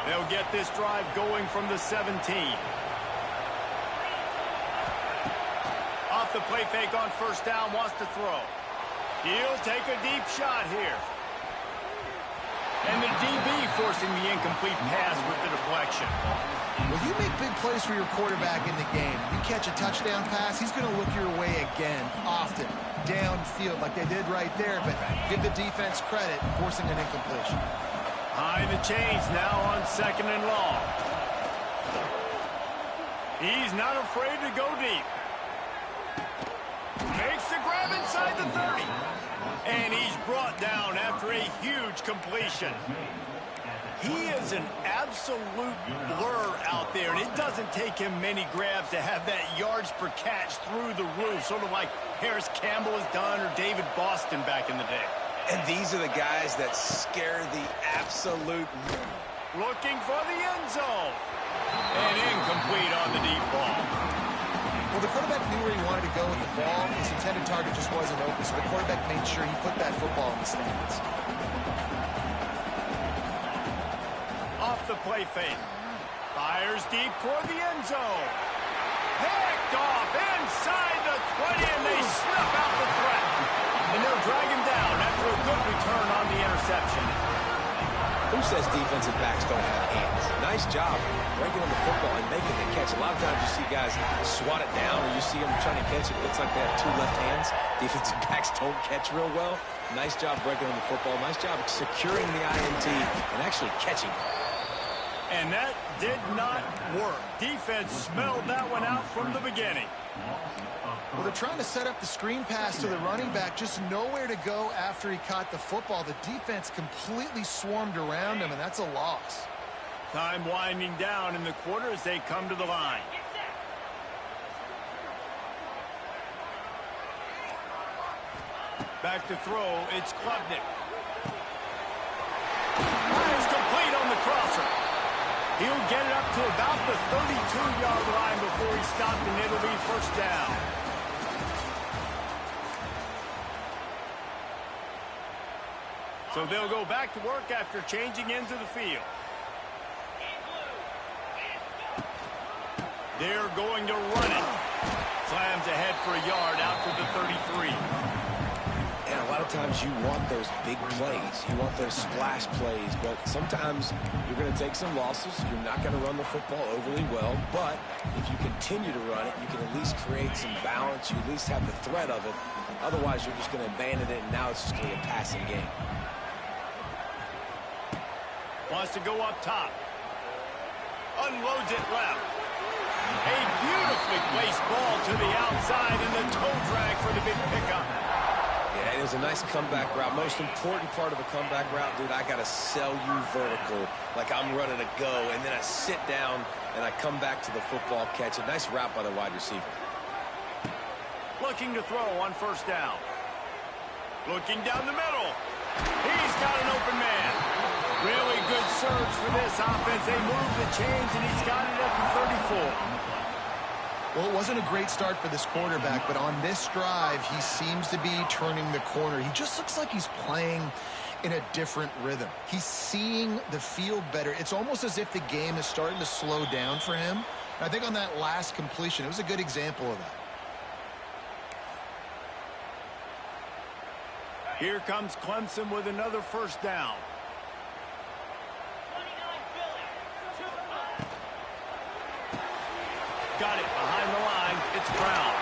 They'll get this drive going from the 17. Off the play fake on first down, wants to throw. He'll take a deep shot here. And the DB forcing the incomplete pass with the deflection. Well, you make big plays for your quarterback in the game. You catch a touchdown pass, he's going to look your way again, often, downfield like they did right there. But give the defense credit, forcing an incompletion. High the chains now on 2nd and long. He's not afraid to go deep. Makes the grab inside the 30. And he's brought down after a huge completion. He is an absolute blur out there, and it doesn't take him many grabs to have that yards per catch through the roof, sort of like Harris Campbell has done or David Boston back in the day. And these are the guys that scare the absolute... Looking for the end zone. And incomplete on the deep ball. Well, the quarterback knew where he wanted to go with the ball. His intended target just wasn't open, so the quarterback made sure he put that football in the stands. Off the play fake. Fires deep toward the end zone. Picked off inside the 20, and they snuff out the threat. And they'll drag him down after a good return on the interception. Who says defensive backs don't have hands? Nice job breaking on the football and making the catch. A lot of times you see guys swat it down, or you see them trying to catch it. It looks like they have two left hands. Defensive backs don't catch real well. Nice job breaking on the football. Nice job securing the INT and actually catching it. And that did not work. Defense smelled that one out from the beginning. Well, they're trying to set up the screen pass to the running back, just nowhere to go after he caught the football. The defense completely swarmed around him, and that's a loss. Time winding down in the quarter as they come to the line. Back to throw, it's Klubnik. Fires complete on the crosser. He'll get it up to about the 32-yard line before he's stopped, and it'll be first down. So they'll go back to work after changing into the field. They're going to run it. Slams ahead for a yard out to the 33. And a lot of times you want those big plays. You want those splash plays. But sometimes you're going to take some losses. You're not going to run the football overly well. But if you continue to run it, you can at least create some balance. You at least have the threat of it. Otherwise, you're just going to abandon it, and now it's just going to be a passing game. Wants to go up top. Unloads it left. A beautifully placed ball to the outside, and the toe drag for the big pickup. Yeah, it was a nice comeback route. Most important part of a comeback route, dude, I got to sell you vertical like I'm running a go, and then I sit down, and I come back to the football catch. A nice route by the wide receiver. Looking to throw on first down. Looking down the middle. He's got an open man. Really good surge for this offense. They move the chains, and he's got it at the 34. Well, it wasn't a great start for this quarterback, but on this drive, he seems to be turning the corner. He just looks like he's playing in a different rhythm. He's seeing the field better. It's almost as if the game is starting to slow down for him. And I think on that last completion, it was a good example of that. Here comes Clemson with another first down. Got it behind the line. It's Brown.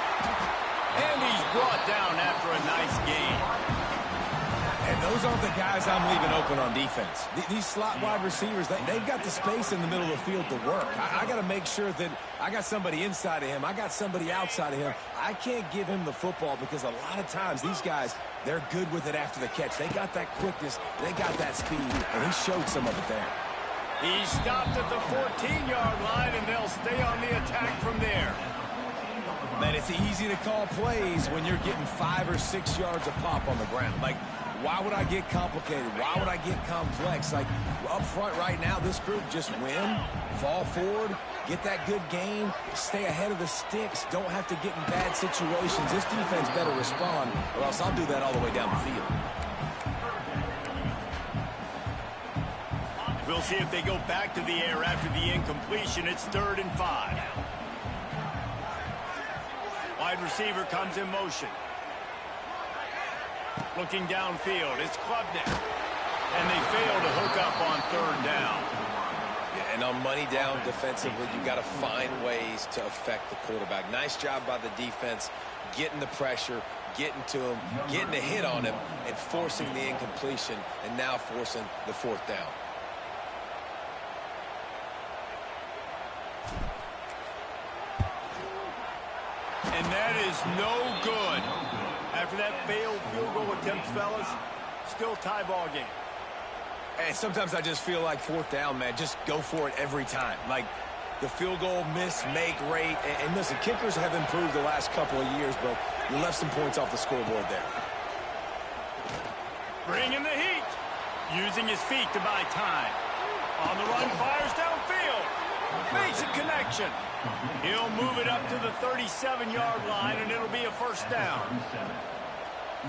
And he's brought down after a nice gain. And those aren't the guys I'm leaving open on defense. These slot wide receivers, they've got the space in the middle of the field to work. I got to make sure that I got somebody inside of him. I got somebody outside of him. I can't give him the football because a lot of times these guys, they're good with it after the catch. They got that quickness. They got that speed. And he showed some of it there. He stopped at the 14-yard line, and they'll stay on the attack from there. Man, it's easy to call plays when you're getting 5 or 6 yards a pop on the ground. Like, why would I get complicated? Why would I get complex? Like, up front right now, this group just win, fall forward, get that good gain, stay ahead of the sticks, don't have to get in bad situations. This defense better respond, or else I'll do that all the way down the field. We'll see if they go back to the air after the incompletion. It's 3rd and 5. Wide receiver comes in motion. Looking downfield, it's Klubnik. And they fail to hook up on 3rd down. Yeah, and on money down defensively, you've got to find ways to affect the quarterback. Nice job by the defense, getting the pressure, getting to him, getting a hit on him, and forcing the incompletion, and now forcing the 4th down. And that is no good. After that failed field goal attempt, fellas, still tie ball game. And sometimes I just feel like 4th down, man, just go for it every time. Like the field goal miss, make rate. And listen, kickers have improved the last couple of years, but you left some points off the scoreboard there. Bringing the heat. Using his feet to buy time. On the run, fires downfield. Makes a connection. He'll move it up to the 37-yard line, and it'll be a 1st down.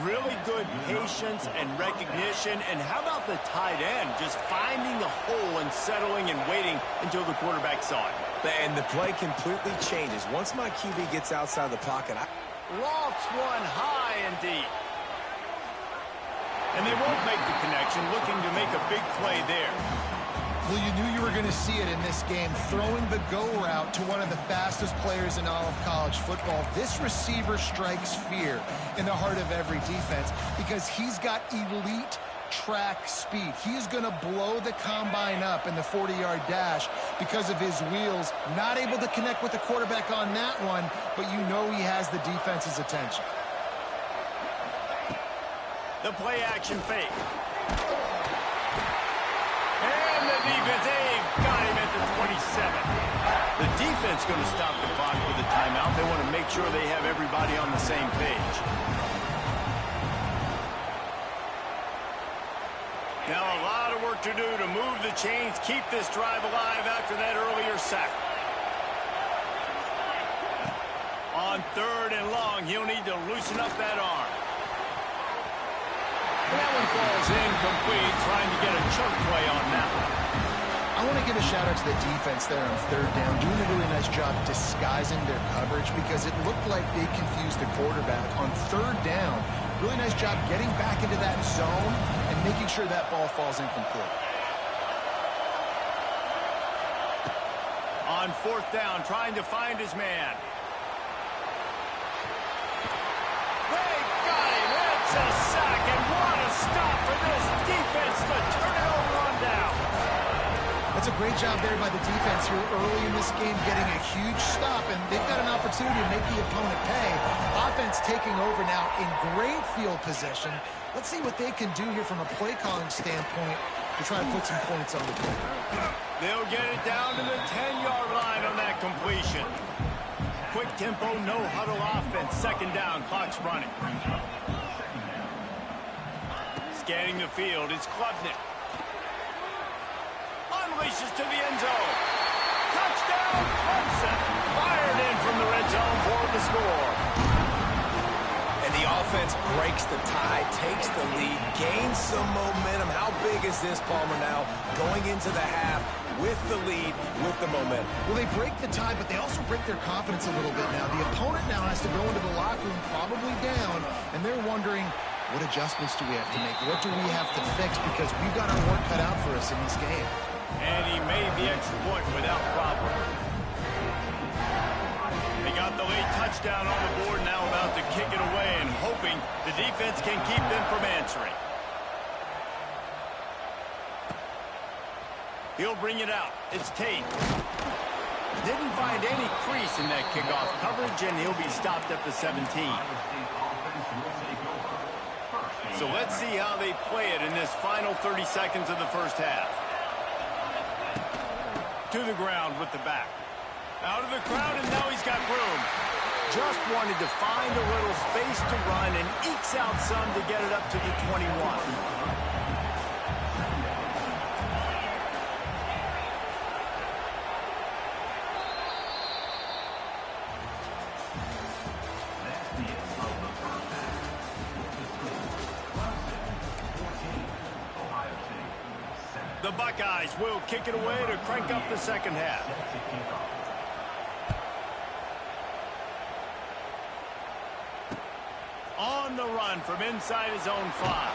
Really good patience and recognition. And how about the tight end just finding the hole and settling and waiting until the quarterback saw it? And the play completely changes. Once my QB gets outside the pocket, Lofts one high and deep. And they won't make the connection, looking to make a big play there. Well, you knew you were going to see it in this game, throwing the go route to one of the fastest players in all of college football. This receiver strikes fear in the heart of every defense because he's got elite track speed. He is going to blow the combine up in the 40-yard dash because of his wheels. Not able to connect with the quarterback on that one, but you know he has the defense's attention. The play action fake. And the defense, they've got him at the 27. The defense going to stop the clock with a timeout. They want to make sure they have everybody on the same page. Now a lot of work to do to move the chains, keep this drive alive after that earlier sack. On 3rd and long, he'll need to loosen up that arm. That one falls incomplete, trying to get a chunk play on that one. I want to give a shout-out to the defense there on 3rd down, doing a really nice job disguising their coverage because it looked like they confused the quarterback. On 3rd down, really nice job getting back into that zone and making sure that ball falls incomplete. On 4th down, trying to find his man. They got him. It's a sack, and what a stop for this defense to turn it over on down. That's a great job there by the defense here early in this game, getting a huge stop, and they've got an opportunity to make the opponent pay. Offense taking over now in great field possession. Let's see what they can do here from a play calling standpoint to try to put some points on the board. They'll get it down to the 10-yard line on that completion. Quick tempo, no huddle offense. 2nd down, clock's running. Scanning the field, it's Klubnik. Unleashes to the end zone. Touchdown, Clemson. Fired in from the red zone for the score. And the offense breaks the tie, takes the lead, gains some momentum. How big is this, Palmer, now going into the half with the lead, with the momentum? Well, they break the tie, but they also break their confidence a little bit now. The opponent now has to go into the locker room probably down, and they're wondering, what adjustments do we have to make? What do we have to fix? Because we've got our work cut out for us in this game. And he made the extra point without problem. They got the late touchdown on the board, now about to kick it away and hoping the defense can keep them from answering. He'll bring it out. It's Tate. Didn't find any crease in that kickoff coverage, and he'll be stopped at the 17. So let's see how they play it in this final 30 seconds of the first half. To the ground with the back. Out of the crowd, and now he's got room. Just wanted to find a little space to run and ekes out some to get it up to the 21. The Buckeyes will kick it away to crank up the second half. On the run from inside his own 5.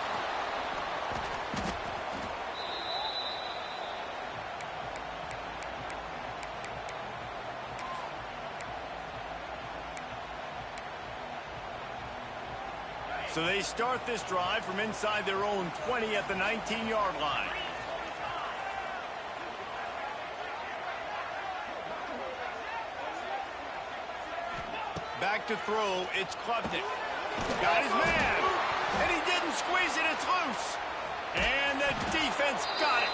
So they start this drive from inside their own 20 at the 19-yard line. Back to throw, it's Klubnik. Got his man, and he didn't squeeze it, it's loose. And the defense got it.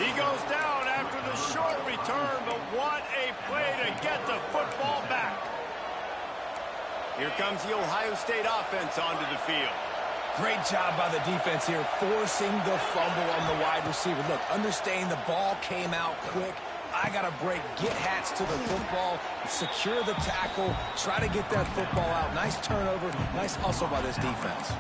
He goes down after the short return, but what a play to get the football back. Here comes the Ohio State offense onto the field. Great job by the defense here, forcing the fumble on the wide receiver. Look, understand the ball came out quick. I got to break, get hats to the football, secure the tackle, try to get that football out. Nice turnover, nice hustle by this defense.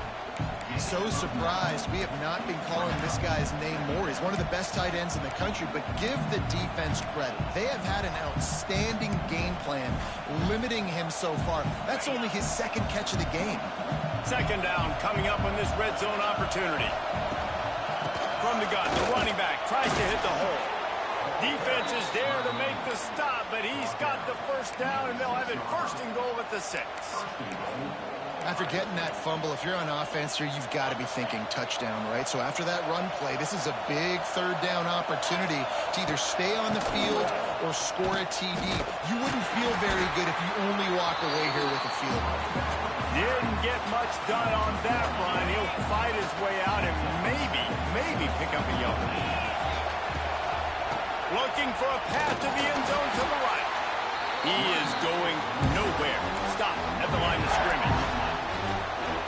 So surprised we have not been calling this guy's name more. He's one of the best tight ends in the country, but give the defense credit. They have had an outstanding game plan limiting him so far. That's only his second catch of the game. Second down coming up on this red zone opportunity. From the gun, the running back tries to hit the hole. Defense is there to make the stop, but he's got the first down, and they'll have it first and goal at the 6. After getting that fumble, if you're on offense here, you've got to be thinking touchdown, right? So after that run play, this is a big third down opportunity to either stay on the field or score a TD. You wouldn't feel very good if you only walk away here with a field goal. Didn't get much done on that run. He'll fight his way out and maybe pick up a yellow. Looking for a path to the end zone to the right. He is going nowhere. Stop at the line of scrimmage.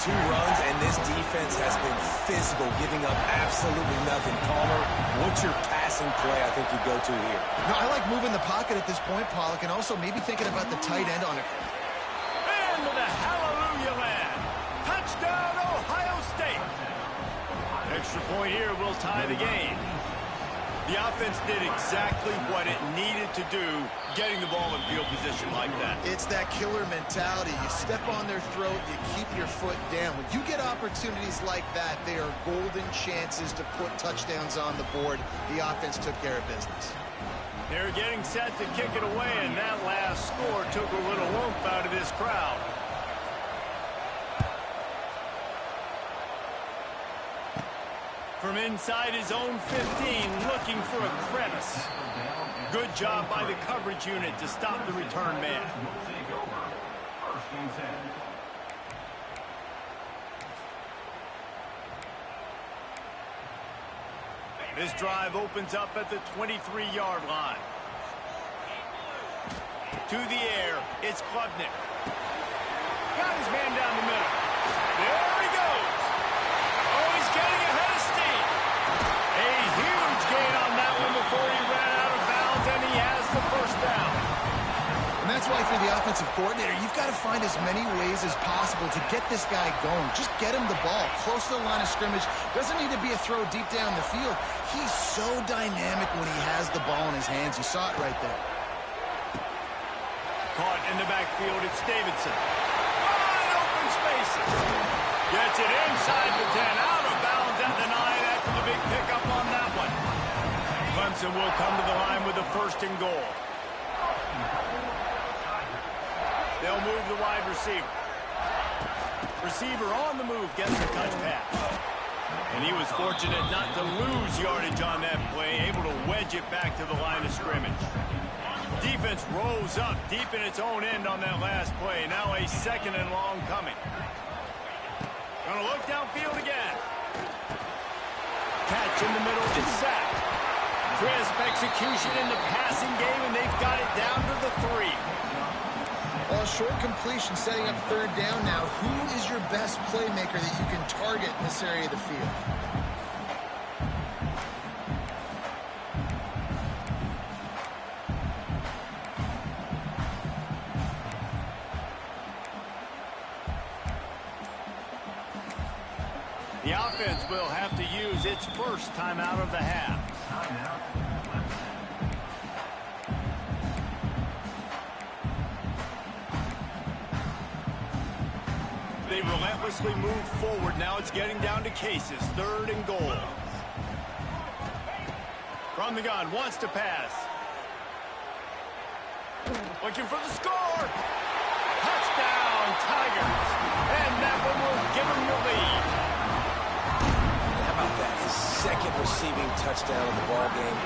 2 runs, and this defense has been physical, giving up absolutely nothing. Palmer, what's your passing play I think you go to here? No, I like moving the pocket at this point, Pollock, and also maybe thinking about the tight end on it. And to the hallelujah land. Touchdown, Ohio State. Extra point here will tie the game. The offense did exactly what it needed to do, getting the ball in field position like that. It's that killer mentality. You step on their throat, you keep your foot down. When you get opportunities like that, they are golden chances to put touchdowns on the board. The offense took care of business. They're getting set to kick it away, and that last score took a little oomph out of this crowd. From inside his own 15, looking for a crevice. Good job by the coverage unit to stop the return man. This drive opens up at the 23-yard line. To the air, it's Klubnik. Got his man down the middle. There he goes. Oh, he's getting ahead of steam. A huge gain on that one before he ran out of bounds, and he has the first down. And that's why for the offensive coordinator, you've got to find as many ways as possible to get this guy going. Just get him the ball close to the line of scrimmage. Doesn't need to be a throw deep down the field. He's so dynamic when he has the ball in his hands. You saw it right there. Caught in the backfield, it's Davidson. Wide open spaces. Gets it inside the 10, out of bounds at the 9 after the big pickup on that one. Clemson will come to the line with the first and goal. They'll move the wide receiver. Receiver on the move gets the touch pass. And he was fortunate not to lose yardage on that play, able to wedge it back to the line of scrimmage. Defense rose up deep in its own end on that last play. Now a second and long coming. Gonna look downfield again. Catch in the middle, it's sacked. Crisp execution in the passing game, and they've got it down to the 3. Well, short completion setting up third down now. Who is your best playmaker that you can target in this area of the field? The offense will have to use its first timeout of the half. They relentlessly move forward. Now it's getting down to cases. 3rd and goal. From the gun, wants to pass. Looking for the score. Touchdown, Tigers. And that one will give them the lead. How about that? His 2nd receiving touchdown of the ball game.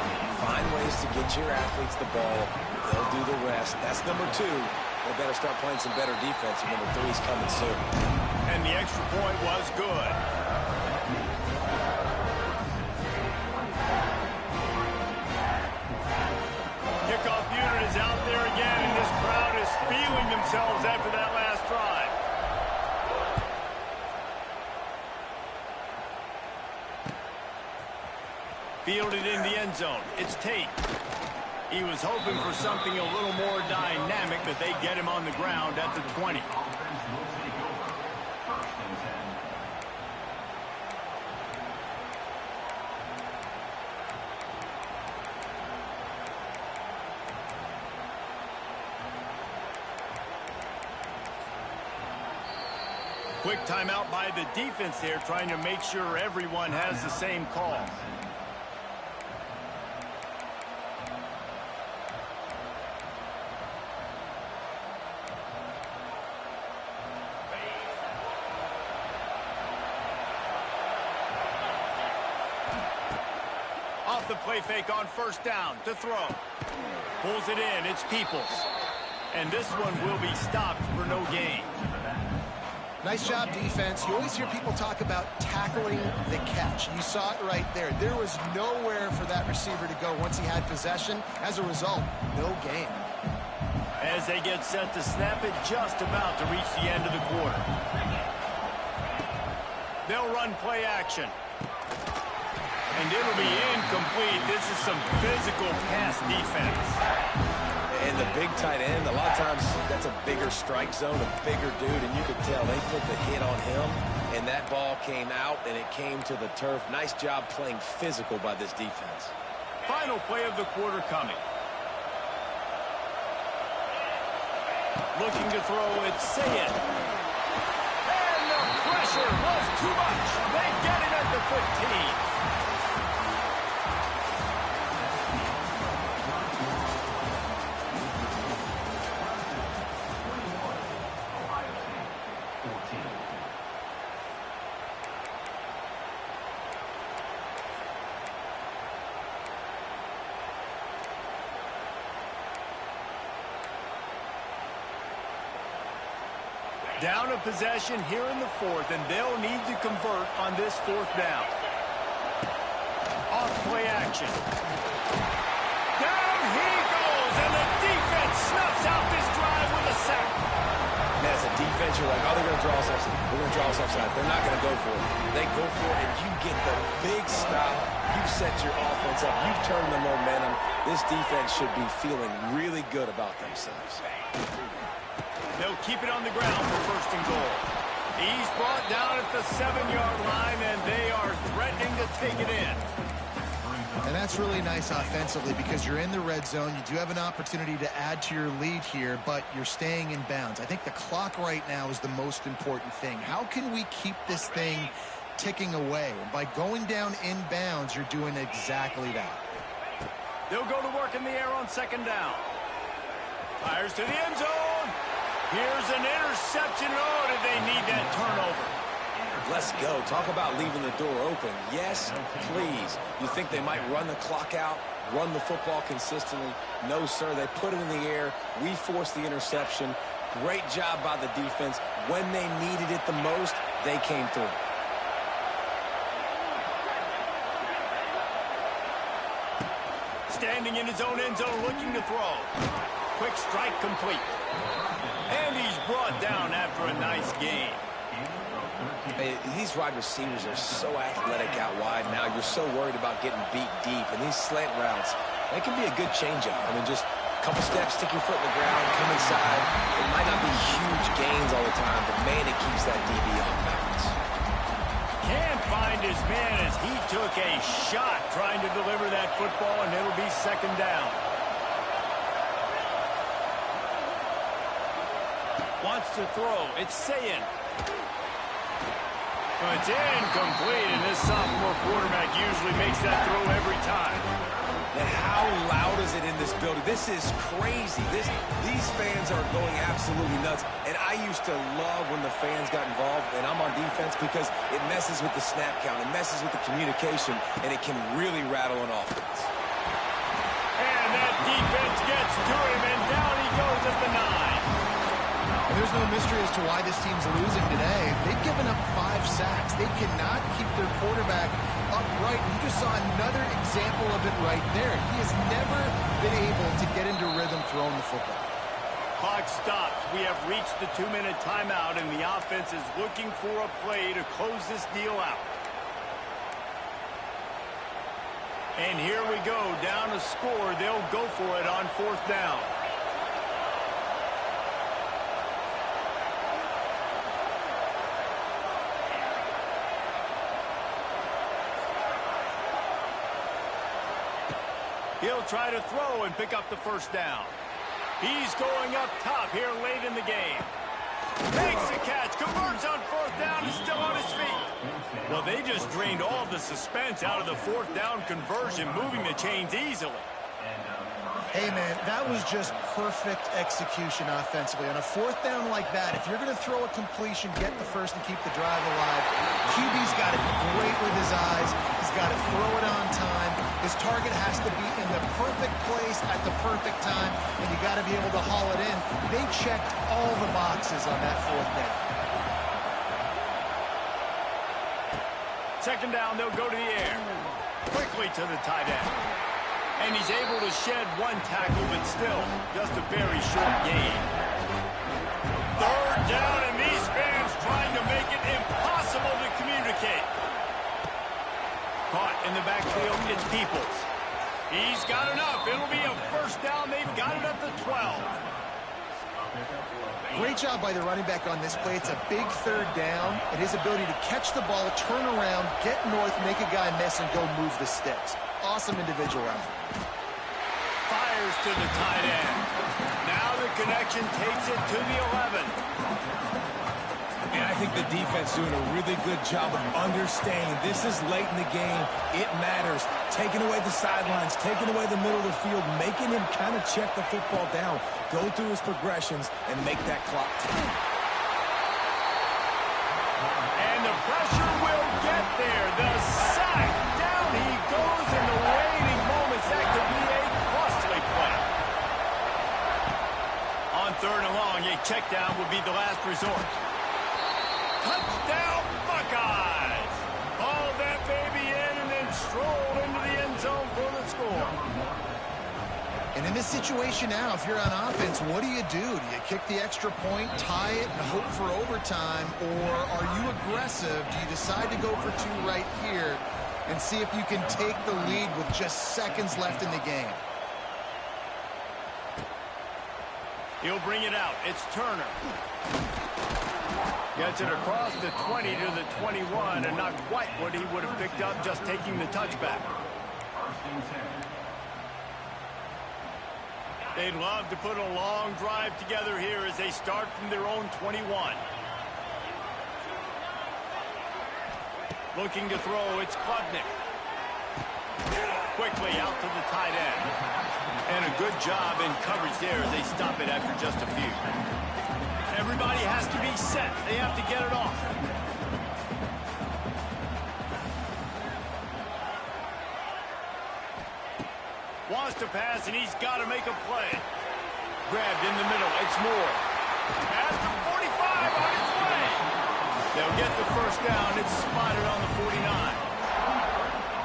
Find ways to get your athletes the ball. They'll do the rest. That's number 2. They better start playing some better defense. And number 3 is coming soon. And the extra point was good. Kickoff unit is out there again, and this crowd is feeling themselves after that last drive. Fielded in the end zone. It's Tate. He was hoping for something a little more dynamic, but they get him on the ground at the 20. Quick timeout by the defense there, trying to make sure everyone has the same call. Off the play fake on 1st down to throw. Pulls it in. It's Peoples. And this one will be stopped for no gain. Nice job, defense. You always hear people talk about tackling the catch. You saw it right there. There was nowhere for that receiver to go once he had possession. As a result, no gain. As they get set to snap it, just about to reach the end of the quarter. They'll run play action. And it'll be incomplete. This is some physical pass defense. And the big tight end, a lot of times that's a bigger strike zone, a bigger dude, and you could tell they put the hit on him, and that ball came out, and it came to the turf. Nice job playing physical by this defense. Final play of the quarter coming. Looking to throw, it's Sayed. And the pressure was too much. They get it at the 15. Down a possession here in the 4th, and they'll need to convert on this 4th down. Off play action. Down he goes, and the defense snuffs out this drive with a sack. And as a defense, you're like, oh, they're going to draw us offside. We're going to draw us offside. They're not going to go for it. They go for it, and you get the big stop. You've set your offense up. You've turned the momentum. This defense should be feeling really good about themselves. They'll keep it on the ground for 1st and goal. He's brought down at the 7-yard line, and they are threatening to take it in. And that's really nice offensively because you're in the red zone. You do have an opportunity to add to your lead here, but you're staying in bounds. I think the clock right now is the most important thing. How can we keep this thing ticking away? And by going down in bounds, you're doing exactly that. They'll go to work in the air on 2nd down. Fires to the end zone. Here's an interception. Oh, did they need that turnover? Let's go. Talk about leaving the door open. Yes, please. You think they might run the clock out, run the football consistently? No, sir. They put it in the air. We forced the interception. Great job by the defense. When they needed it the most, they came through. Standing in his own end zone, looking to throw. Quick strike complete. And he's brought down after a nice gain. Hey, these wide receivers are so athletic out wide now. You're so worried about getting beat deep. And these slant routes, they can be a good changeup. I mean, just a couple steps, stick your foot in the ground, come inside. It might not be huge gains all the time, but man, it keeps that DB off balance. Can't behind his man as he took a shot trying to deliver that football, and it'll be second down. Wants to throw. It's Sayin. It's incomplete, and this sophomore quarterback usually makes that throw every time. And how loud is it in this building? This is crazy. These fans are going absolutely nuts. And I used to love when the fans got involved, and I'm on defense because it messes with the snap count. It messes with the communication, and it can really rattle an offense. And that defense gets to him, and down he goes at the 9. There's no mystery as to why this team's losing today. They've given up 5 sacks. They cannot keep their quarterback upright. You just saw another example of it right there. He has never been able to get into rhythm throwing the football. Clock stops. We have reached the 2-minute timeout, and the offense is looking for a play to close this deal out. And here we go. Down to score. They'll go for it on 4th down. He'll try to throw and pick up the first down. He's going up top here late in the game. Makes the catch, converts on 4th down, he's still on his feet. Well, they just drained all the suspense out of the 4th down conversion, moving the chains easily. Hey, man, that was just perfect execution offensively. On a 4th down like that, if you're going to throw a completion, get the first and keep the drive alive. QB's got it great with his eyes. He's got to throw it on time. His target has to be in the perfect place at the perfect time, and you got to be able to haul it in. They checked all the boxes on that 4th down. Second down, they'll go to the air. Quickly to the tight end. And he's able to shed 1 tackle, but still just a very short gain. 3rd down, and these fans trying to make it impossible to communicate. Caught in the backfield, it's Peoples. He's got enough. It'll be a first down. They've got it at the 12. Great job by the running back on this play. It's a big 3rd down, and his ability to catch the ball, turn around, get north, make a guy miss, and go move the sticks. Awesome individual effort. Fires to the tight end. Now the connection takes it to the 11. And I think the defense doing a really good job of understanding this is late in the game. It matters. Taking away the sidelines, taking away the middle of the field, making him kind of check the football down, go through his progressions, and make that clock tick. And the pressure will get there. The sack. Down he goes in the waiting moments. That could be a costly play. On 3rd and long, a check down would be the last resort. Touchdown, Buckeyes! Haul that baby in and then stroll into the end zone for the score. And in this situation now, if you're on offense, what do? Do you kick the extra point, tie it, and hope for overtime? Or are you aggressive? Do you decide to go for 2 right here and see if you can take the lead with just seconds left in the game? He'll bring it out. It's Turner. Gets it across the 20 to the 21, and not quite what he would have picked up just taking the touchback. They'd love to put a long drive together here as they start from their own 21. Looking to throw, it's Klubnik. Quickly out to the tight end. And a good job in coverage there as they stop it after just a few. Everybody has to be set. They have to get it off. Wants to pass, and he's got to make a play. Grabbed in the middle. It's Moore. At the 45 on his way. They'll get the first down. It's spotted on the 49.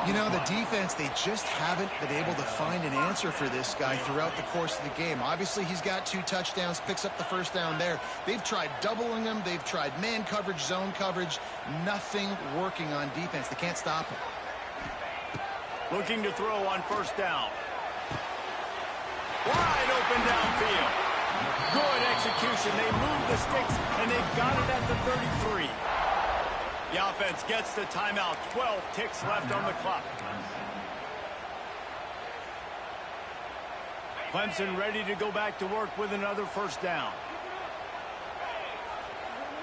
You know, the defense, they just haven't been able to find an answer for this guy throughout the course of the game. Obviously, he's got 2 touchdowns, picks up the first down there. They've tried doubling him. They've tried man coverage, zone coverage. Nothing working on defense. They can't stop him. Looking to throw on first down. Wide open downfield. Good execution. They move the sticks, and they've got it at the 33. The offense gets the timeout. 12 ticks left on the clock. Clemson ready to go back to work with another first down.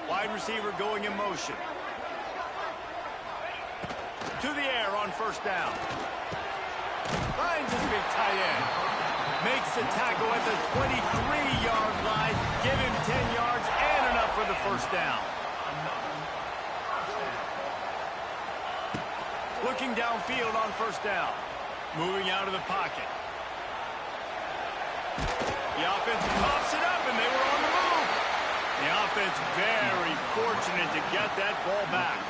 Wide receiver going in motion. To the air on first down. Finds his big tight end. Makes the tackle at the 23-yard line. Give him 10 yards and enough for the first down. Looking downfield on first down. Moving out of the pocket. The offense coughs it up, and they were on the move. The offense very fortunate to get that ball back.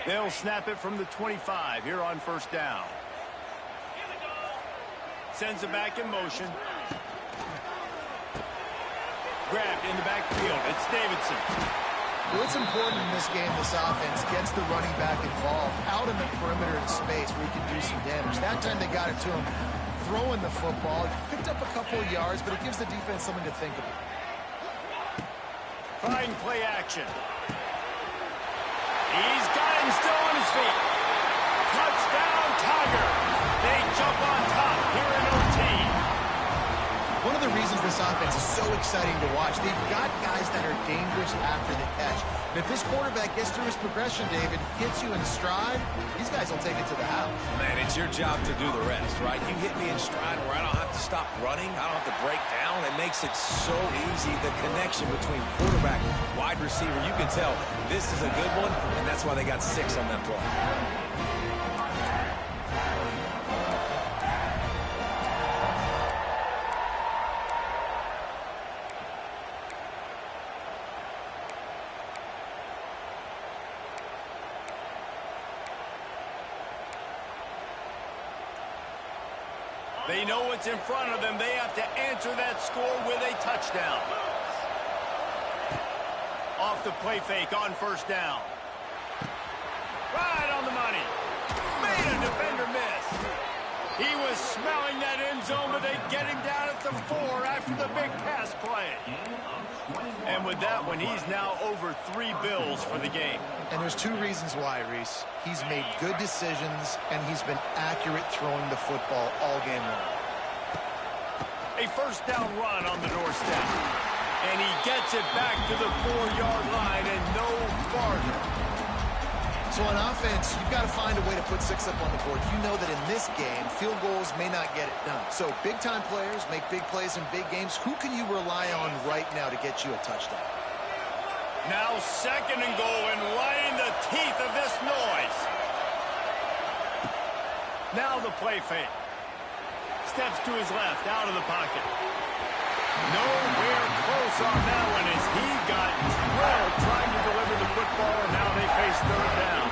They'll snap it from the 25 here on first down. Sends it back in motion. Grabbed in the backfield. It's Davidson. What's important in this game, this offense gets the running back involved out in the perimeter of space where he can do some damage. That time they got it to him throwing the football. Picked up a couple of yards, but it gives the defense something to think about. Trying play action. He's got him still on his feet. Touchdown, Tiger. They jump on top here in OT. One of the reasons this offense is so exciting to watch, they've got guys that are dangerous after the catch. And if this quarterback gets through his progression, David, hits you in stride, these guys will take it to the house. Man, it's your job to do the rest, right? You hit me in stride where I don't have to stop running. I don't have to break down. It makes it so easy. The connection between quarterback, wide receiver, you can tell this is a good one, and that's why they got 6 on that play. They know what's in front of them. They have to answer that score with a touchdown. Off the play fake on first down. Right on the money. Made a defender miss. He was smelling that end zone, but they get him down at the 4 after the big pass play. And with that one, he's now over 3 bills for the game. And there's 2 reasons why, Reese. He's made good decisions, and he's been accurate throwing the football all game long. A first down run on the doorstep. And he gets it back to the 4-yard line and no farther. So on offense, you've got to find a way to put 6 up on the board. You know that in this game, field goals may not get it done. So big-time players make big plays in big games. Who can you rely on right now to get you a touchdown? Now 2nd and goal, and right in the teeth of this noise. Now the play fake. Steps to his left, out of the pocket. Nowhere close on that one as he got drilled trying to deliver the football, and now they face 3rd down.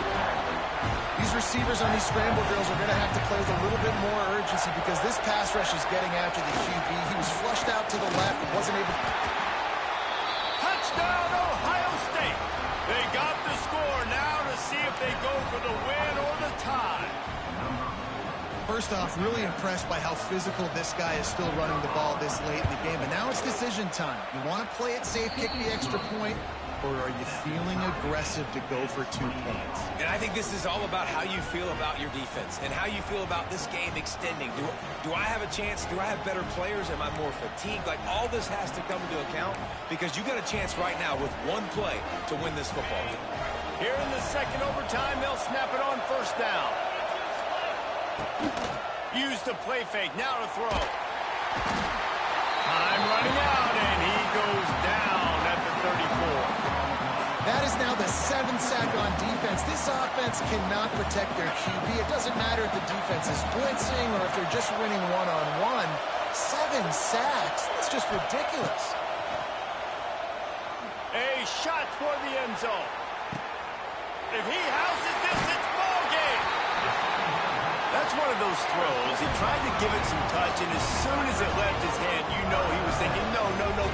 These receivers on these scramble drills are going to have to play with a little bit more urgency because this pass rush is getting after the QB. He was flushed out to the left and wasn't able to... Touchdown, Ohio State. They got the score now to see if they go for the win or the tie. First off, really impressed by how physical this guy is still running the ball this late in the game. But now it's decision time. You want to play it safe, kick the extra point, or are you feeling aggressive to go for 2 points? And I think this is all about how you feel about your defense and how you feel about this game extending. Do I have a chance? Do I have better players? Am I more fatigued? Like, all this has to come into account because you got a chance right now with 1 play to win this football game. Here in the 2nd overtime, they'll snap it on first down. Use the play fake. Now to throw. Time running out, and he goes down at the 34. That is now the 7th sack on defense. This offense cannot protect their QB. It doesn't matter if the defense is blitzing or if they're just winning one-on-one. 7 sacks. That's just ridiculous. A shot toward the end zone. If he houses this, it's ball game. That's one of those throws. He tried to give it some touch, and as soon as it left his hand, you know he was thinking, no,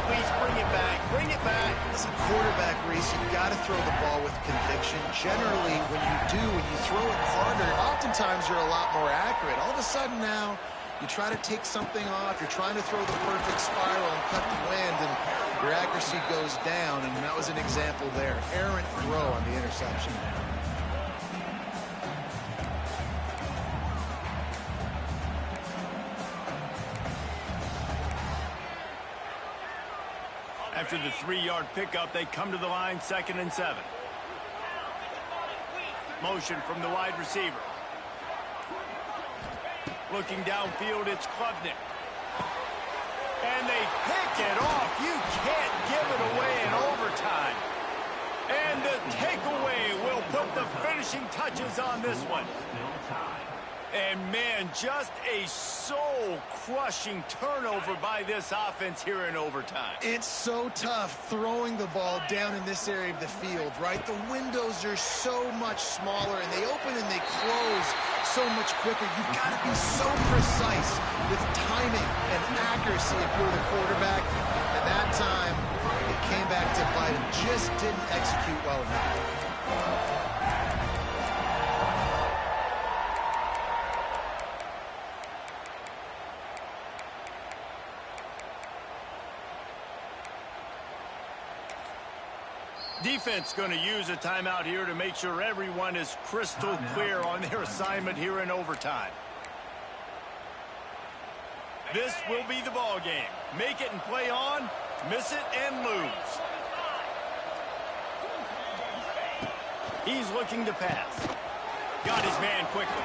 please bring it back. Bring it back. As a quarterback, Reese, you've got to throw the ball with conviction. Generally, when you throw it harder, oftentimes you're a lot more accurate. All of a sudden now, you try to take something off. You're trying to throw the perfect spiral and cut the wind, and your accuracy goes down, and that was an example there. Errant throw on the interception. After the 3-yard pickup, they come to the line, 2nd and 7. Motion from the wide receiver. Looking downfield, it's Klubnik. And they pick it off. You can't give it away in overtime. And the takeaway will put the finishing touches on this one. And, man, just a soul-crushing turnover by this offense here in overtime. It's so tough throwing the ball down in this area of the field, right? The windows are so much smaller, and they open and they close so much quicker. You've got to be so precise with timing and accuracy if you're the quarterback. And that time, it came back to bite him. Just didn't execute well enough. Defense going to use a timeout here to make sure everyone is crystal clear on their assignment here in overtime. This will be the ball game. Make it and play on, miss it and lose. He's looking to pass. Got his man quickly.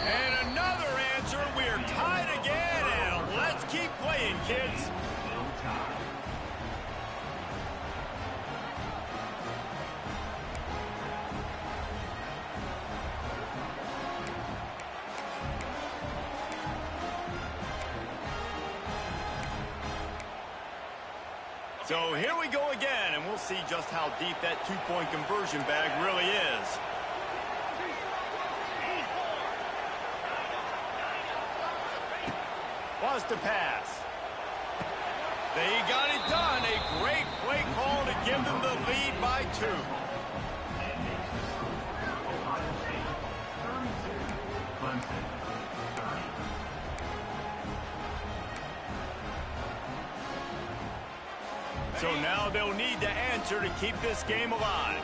And another answer. We're tied again, and let's keep playing, kids. So here we go again, and we'll see just how deep that two-point conversion bag really is. Wants to pass. They got it done. A great play call to give them the lead by 2. So now they'll need to answer to keep this game alive.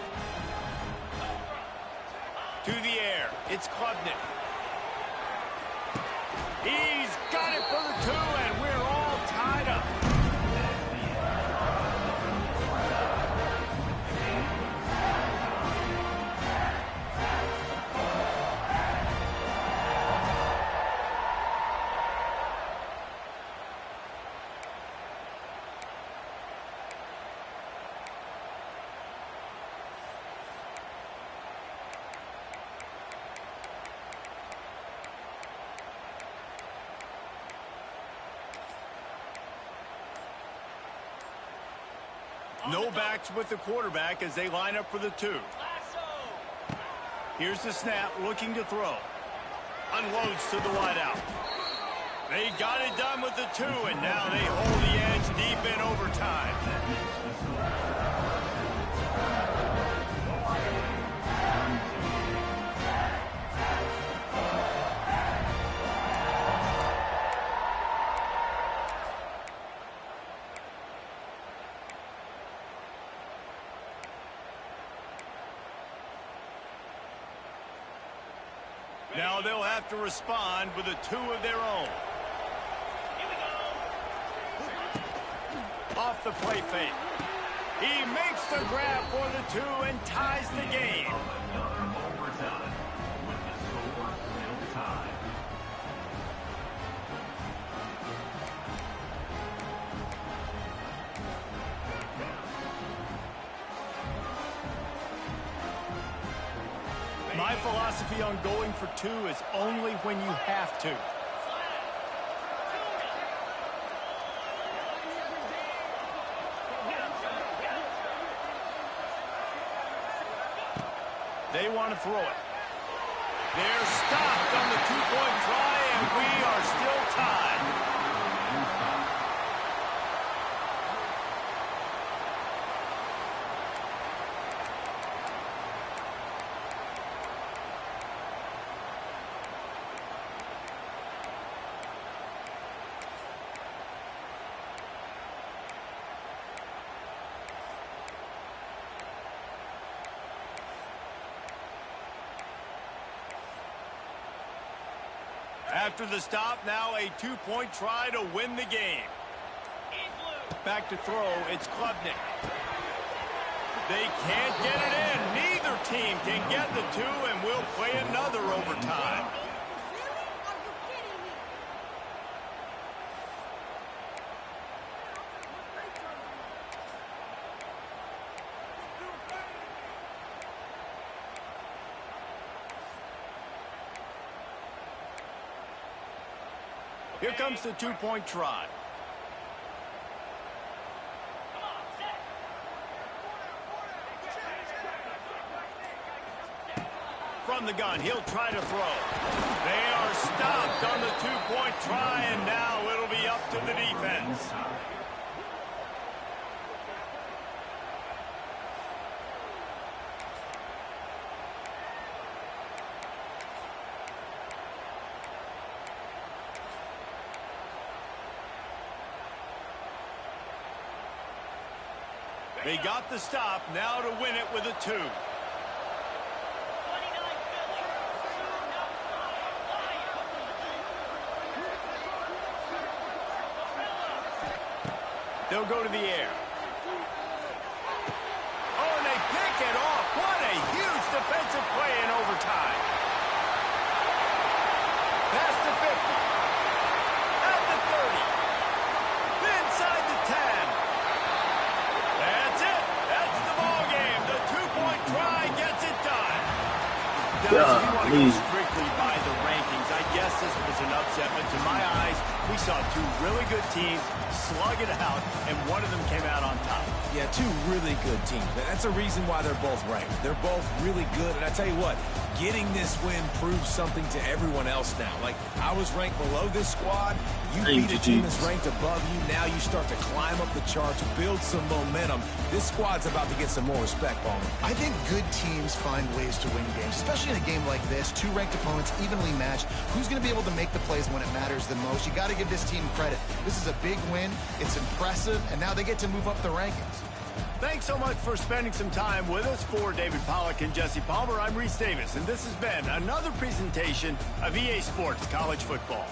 To the air, it's Klubnik. He's got it for the 2, and we're all tied up. No backs with the quarterback as they line up for the 2. Here's the snap, looking to throw. Unloads to the wideout. They got it done with the 2, and now they hold the edge deep in overtime. Now they'll have to respond with a 2 of their own. Off the play fake. He makes the grab for the 2 and ties the game. My philosophy on going for 2 is only when you have to. They want to throw it. They're stopped on the 2-point try. we are still tied. After the stop, now a 2-point try to win the game. Back to throw, it's Klubnik. They can't get it in. Neither team can get the two, and we'll play another overtime. Here comes the 2-point try. From the gun, he'll try to throw. They are stopped on the 2-point try, and now it'll be up to the defense. They got the stop, now to win it with a 2. They'll go to the air. Oh, and they pick it off. What a huge defensive play in overtime. Past the 50. At the 30. Inside the 10. That's it. That's the ball game. The 2-point try gets it done. Guys, if you want to go strictly by the rankings, I guess this was an upset, but to my eyes, we saw two really good teams slug it out, and one of them came out on top. Yeah, two really good teams. That's a reason why they're both ranked. They're both really good, and I tell you what, getting this win proves something to everyone else now. Like, I was ranked below this squad. You beat a team that's ranked above you. Now you start to climb up the charts, build some momentum. This squad's about to get some more respect, Palmer. I think good teams find ways to win games, especially in a game like this. Two ranked opponents evenly matched. Who's going to be able to make the plays when it matters the most? You got to give this team credit. This is a big win. It's impressive, and now they get to move up the rankings. Thanks so much for spending some time with us. For David Pollack and Jesse Palmer, I'm Reese Davis, and this has been another presentation of EA Sports College Football.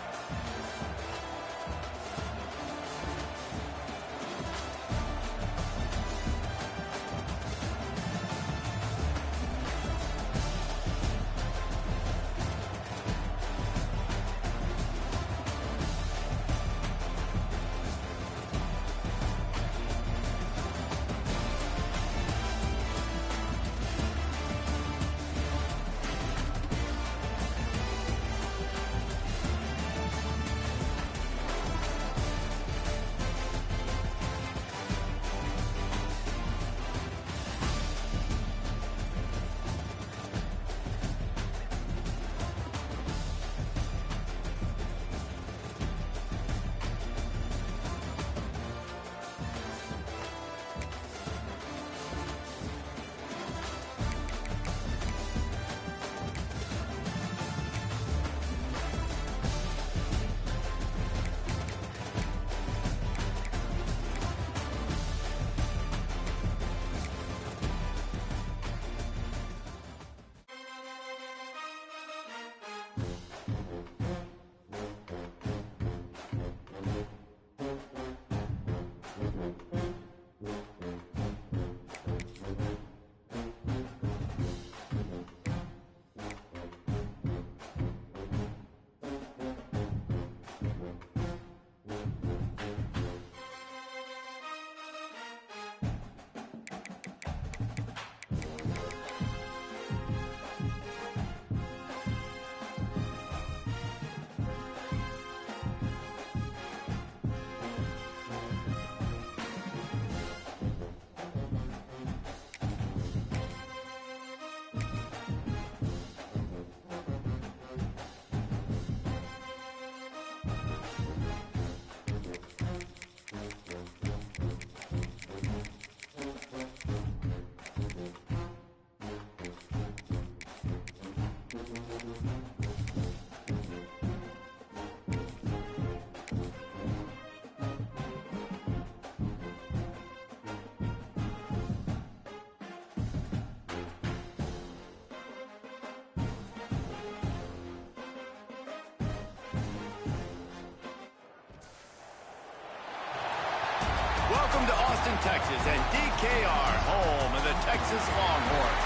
Welcome to Austin, Texas, and DKR, home of the Texas Longhorns.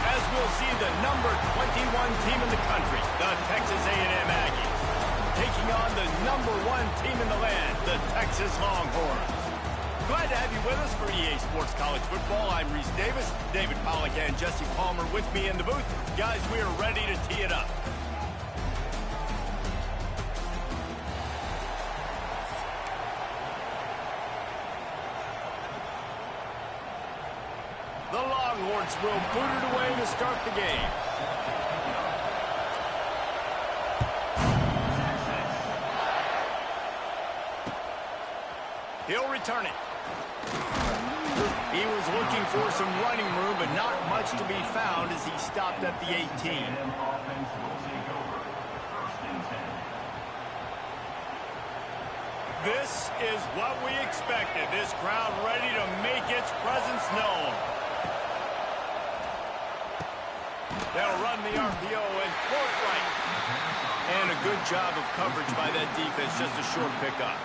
As we'll see the number 21 team in the country, the Texas A&M Aggies, taking on the number 1 team in the land, the Texas Longhorns. Glad to have you with us for EA Sports College Football. I'm Reese Davis, David Pollack and Jesse Palmer with me in the booth. Guys, we are ready to tee it up. The Longhorns will boot it away to start the game. He'll return it. He was looking for some running room, but not much to be found as he stopped at the 18. This is what we expected. This crowd ready to make its presence known. They'll run the RPO and throw it right. And a good job of coverage by that defense, just a short pickup.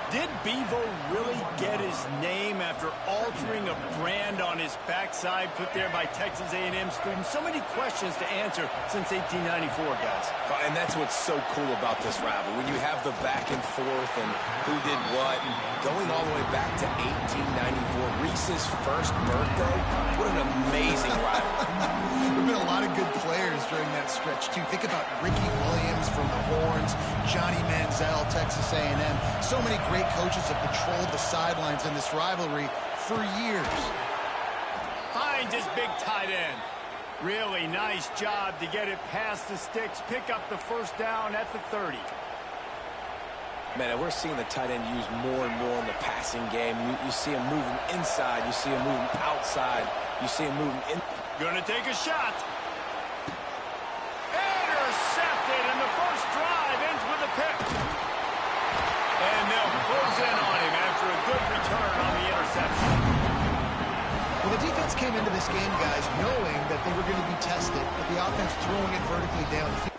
Did Bevo really get his name after altering a brand on his backside put there by Texas A&M students? So many questions to answer since 1894, guys. And that's what's so cool about this rivalry. When you have the back and forth and who did what, and going all the way back to 1894, Reese's first birthday, what an amazing rivalry. There have been a lot of good players during that stretch, too. Think about Ricky Williams from the Horns, Johnny Manziel, Texas A&M. So many great coaches have patrolled the sidelines in this rivalry for years. Finds his big tight end. Really nice job to get it past the sticks, pick up the first down at the 30. Man, we're seeing the tight end used more and more in the passing game. You see him moving inside. You see him moving outside. You see him moving in. Gonna take a shot. Intercepted, and the first drive ends with a pick. And they'll close in on him after a good return on the interception. Well, the defense came into this game, guys, knowing that they were going to be tested, but the offense throwing it vertically down the field.